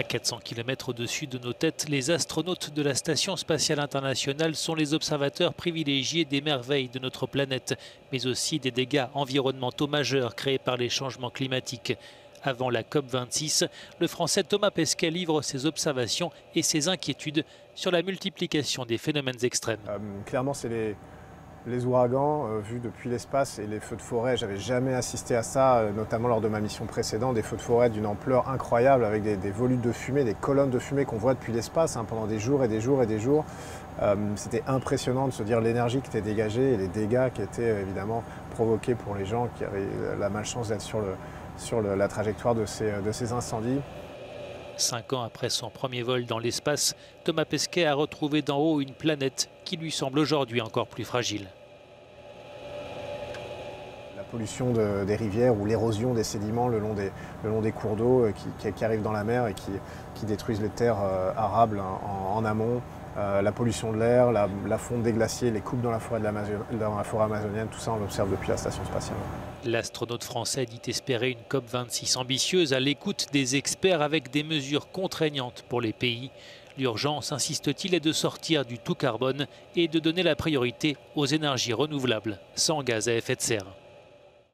À 400 km au-dessus de nos têtes, les astronautes de la Station spatiale internationale sont les observateurs privilégiés des merveilles de notre planète, mais aussi des dégâts environnementaux majeurs créés par les changements climatiques. Avant la COP26, le Français Thomas Pesquet livre ses observations et ses inquiétudes sur la multiplication des phénomènes extrêmes. Clairement, c'est les ouragans vus depuis l'espace et les feux de forêt. J'avais jamais assisté à ça, notamment lors de ma mission précédente, des feux de forêt d'une ampleur incroyable avec des volutes de fumée, des colonnes de fumée qu'on voit depuis l'espace pendant des jours et des jours et des jours. C'était impressionnant de se dire l'énergie qui était dégagée et les dégâts qui étaient évidemment provoqués pour les gens qui avaient la malchance d'être sur la trajectoire de ces incendies. 5 ans après son premier vol dans l'espace, Thomas Pesquet a retrouvé d'en haut une planète qui lui semble aujourd'hui encore plus fragile. La pollution des rivières ou l'érosion des sédiments le long des cours d'eau qui arrivent dans la mer et qui détruisent les terres arables en amont. La pollution de l'air, la fonte des glaciers, les coupes dans la forêt amazonienne, tout ça on l'observe depuis la station spatiale. L'astronaute français dit espérer une COP26 ambitieuse à l'écoute des experts avec des mesures contraignantes pour les pays. L'urgence, insiste-t-il, est de sortir du tout carbone et de donner la priorité aux énergies renouvelables sans gaz à effet de serre.